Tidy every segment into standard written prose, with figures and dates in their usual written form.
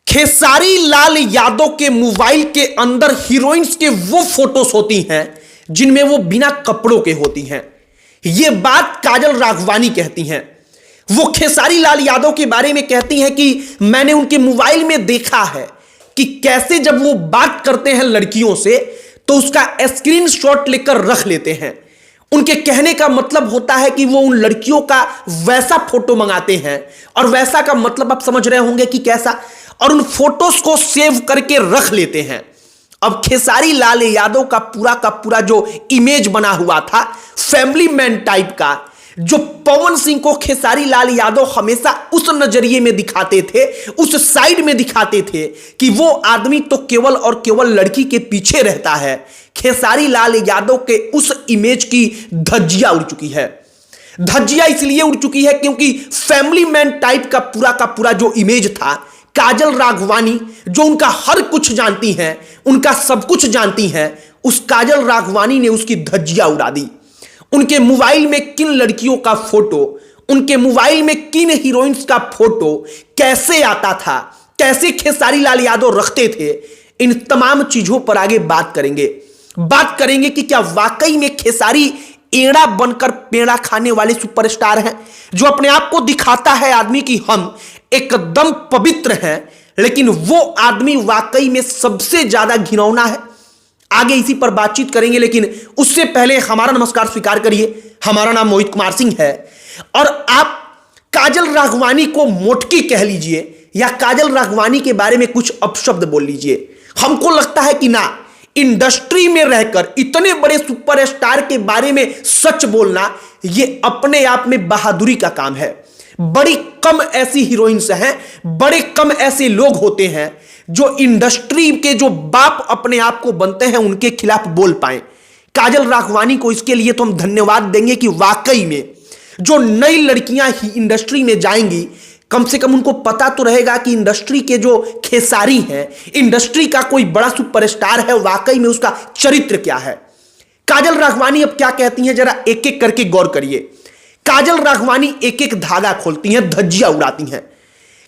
खेसारी लाल यादव के मोबाइल के अंदर हीरोइंस के वो फोटोज होती हैं जिनमें वो बिना कपड़ों के होती हैं। ये बात काजल राघवानी कहती हैं। वो खेसारी लाल यादव के बारे में कहती हैं कि मैंने उनके मोबाइल में देखा है कि कैसे जब वो बात करते हैं लड़कियों से तो उसका स्क्रीनशॉट लेकर रख लेते हैं। उनके कहने का मतलब होता है कि वो उन लड़कियों का वैसा फोटो मंगाते हैं, और वैसा का मतलब आप समझ रहे होंगे कि कैसा, और उन फोटोज को सेव करके रख लेते हैं। अब खेसारी लाल यादव का पूरा जो इमेज बना हुआ था फैमिली मैन टाइप का, जो पवन सिंह को खेसारी लाल यादव हमेशा उस नजरिए में दिखाते थे, उस साइड में दिखाते थे कि वो आदमी तो केवल और केवल लड़की के पीछे रहता है। खेसारी लाल यादव के उस इमेज की धज्जियां उड़ चुकी है। धज्जियां इसलिए उड़ चुकी है क्योंकि फैमिली मैन टाइप का पूरा जो इमेज था, काजल राघवानी जो उनका हर कुछ जानती हैं, उनका सब कुछ जानती हैं, उस काजल राघवानी ने उसकी धज्जियां उड़ा दी। उनके मोबाइल में किन लड़कियों का फोटो, उनके मोबाइल में किन हीरोइंस का फोटो कैसे आता था, कैसे खेसारी लाल यादव रखते थे, इन तमाम चीजों पर आगे बात करेंगे कि क्या वाकई में खेसारी एड़ा बनकर पेड़ा खाने वाले सुपरस्टार हैं, जो अपने आप को दिखाता है आदमी कि हम एकदम पवित्र हैं, लेकिन वो आदमी वाकई में सबसे ज्यादा घिनौना है। आगे इसी पर बातचीत करेंगे, लेकिन उससे पहले हमारा नमस्कार स्वीकार करिए। हमारा नाम मोहित कुमार सिंह है और आप काजल राघवानी को मोटकी कह लीजिए या काजल राघवानी के बारे में कुछ अपशब्द बोल लीजिए। हमको लगता है कि ना, इंडस्ट्री में रहकर इतने बड़े सुपरस्टार के बारे में सच बोलना यह अपने आप में बहादुरी का काम है। बड़ी कम ऐसी हीरोइंस हैं, बड़े कम ऐसे लोग होते हैं जो इंडस्ट्री के जो बाप अपने आप को बनते हैं उनके खिलाफ बोल पाए। काजल राघवानी को इसके लिए तो हम धन्यवाद देंगे कि वाकई में जो नई लड़कियां ही इंडस्ट्री में जाएंगी, कम से कम उनको पता तो रहेगा कि इंडस्ट्री के जो खेसारी हैं, इंडस्ट्री का कोई बड़ा सुपरस्टार है, वाकई में उसका चरित्र क्या है। काजल राघवानी अब क्या कहती हैं, जरा एक एक करके गौर करिए। काजल राघवानी एक एक धागा खोलती हैं, धज्जियां उड़ाती हैं।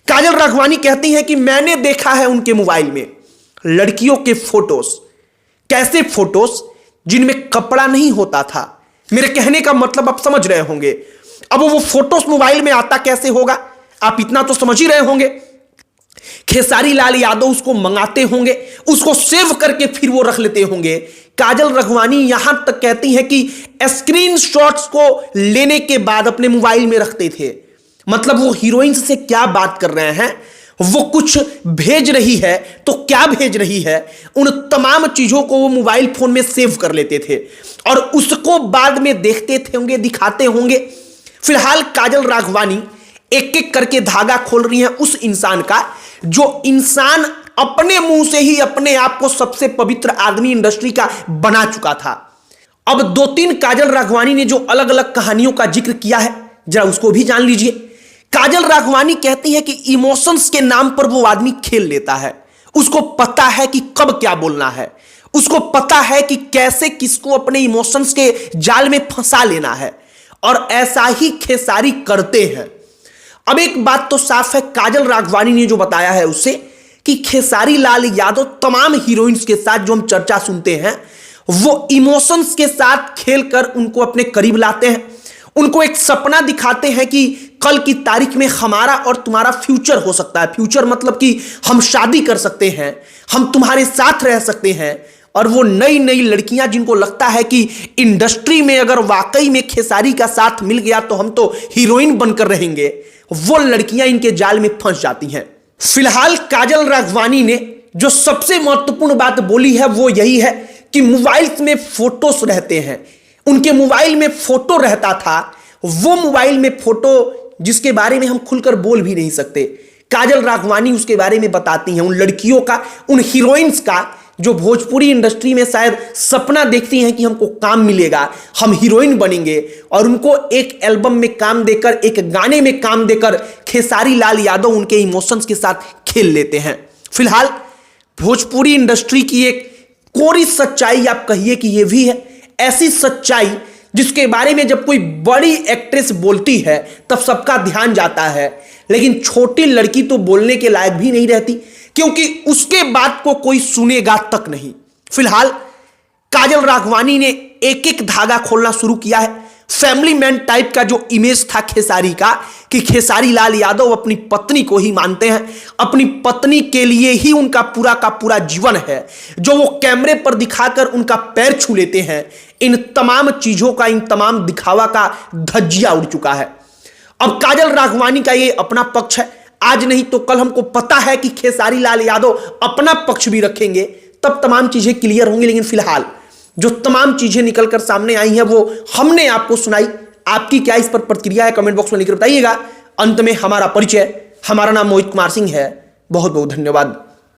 काजल राघवानी कहती हैं कि मैंने देखा है उनके मोबाइल में लड़कियों के फोटोज, कैसे फोटोज जिनमें कपड़ा नहीं होता था। मेरे कहने का मतलब आप समझ रहे होंगे। अब वो फोटोज मोबाइल में आता कैसे होगा, आप इतना तो समझ ही रहे होंगे। खेसारी लाल यादव उसको मंगाते होंगे, उसको सेव करके फिर वो रख लेते होंगे। काजल राघवानी यहां तक कहती हैं कि स्क्रीनशॉट्स को लेने के बाद अपने मोबाइल में रखते थे। मतलब वो हीरोइंस से क्या बात कर रहे हैं, वो कुछ भेज रही है तो क्या भेज रही है, उन तमाम चीजों को वो मोबाइल फोन में सेव कर लेते थे और उसको बाद में देखते थे होंगे, दिखाते होंगे। फिलहाल काजल राघवानी एक एक करके धागा खोल रही हैं उस इंसान का जो इंसान अपने मुंह से ही अपने आप को सबसे पवित्र आदमी इंडस्ट्री का बना चुका था। अब दो तीन काजल राघवानी ने जो अलग अलग कहानियों का जिक्र किया है, जरा उसको भी जान लीजिए। काजल राघवानी कहती है कि इमोशंस के नाम पर वो आदमी खेल लेता है। उसको पता है कि कब क्या बोलना है, उसको पता है कि कैसे किसको अपने इमोशंस के जाल में फंसा लेना है, और ऐसा ही खेसारी करते हैं। अब एक बात तो साफ है, काजल राघवानी ने जो बताया है उससे कि खेसारी लाल यादव तमाम हीरोइंस के साथ जो हम चर्चा सुनते हैं, वो इमोशंस के साथ खेलकर उनको अपने करीब लाते हैं। उनको एक सपना दिखाते हैं कि कल की तारीख में हमारा और तुम्हारा फ्यूचर हो सकता है। फ्यूचर मतलब कि हम शादी कर सकते हैं, हम तुम्हारे साथ रह सकते हैं। और वो नई नई लड़कियां जिनको लगता है कि इंडस्ट्री में अगर वाकई में खेसारी का साथ मिल गया तो हम तो हीरोइन बनकर रहेंगे, वो लड़कियां इनके जाल में फंस जाती हैं। फिलहाल काजल राघवानी ने जो सबसे महत्वपूर्ण बात बोली है वो यही है कि मोबाइल में फोटोस रहते हैं। उनके मोबाइल में फोटो रहता था, वो मोबाइल में फोटो जिसके बारे में हम खुलकर बोल भी नहीं सकते। काजल राघवानी उसके बारे में बताती हैं, उन लड़कियों का, उन हीरोइंस का जो भोजपुरी इंडस्ट्री में शायद सपना देखती हैं कि हमको काम मिलेगा, हम हीरोइन बनेंगे, और उनको एक एल्बम में काम देकर, एक गाने में काम देकर खेसारी लाल यादव उनके इमोशंस के साथ खेल लेते हैं। फिलहाल भोजपुरी इंडस्ट्री की एक कोरी सच्चाई आप कहिए कि यह भी है, ऐसी सच्चाई जिसके बारे में जब कोई बड़ी एक्ट्रेस बोलती है तब सबका ध्यान जाता है, लेकिन छोटी लड़की तो बोलने के लायक भी नहीं रहती। क्योंकि उसके बात को कोई सुनेगा तक नहीं। फिलहाल काजल राघवानी ने एक एक धागा खोलना शुरू किया है। फैमिली मैन टाइप का जो इमेज था खेसारी का, कि खेसारी लाल यादव अपनी पत्नी को ही मानते हैं, अपनी पत्नी के लिए ही उनका पूरा का पूरा जीवन है, जो वो कैमरे पर दिखाकर उनका पैर छू लेते हैं, इन तमाम चीजों का, इन तमाम दिखावा का धज्जिया उड़ चुका है। अब काजल राघवानी का ये अपना पक्ष है, आज नहीं तो कल हमको पता है कि खेसारी लाल यादव अपना पक्ष भी रखेंगे, तब तमाम चीजें क्लियर होंगी। लेकिन फिलहाल जो तमाम चीजें निकलकर सामने आई हैं वो हमने आपको सुनाई। आपकी क्या इस पर प्रतिक्रिया है, कमेंट बॉक्स में लिखकर बताइएगा। अंत में हमारा परिचय, हमारा नाम मोहित कुमार सिंह है। बहुत बहुत धन्यवाद।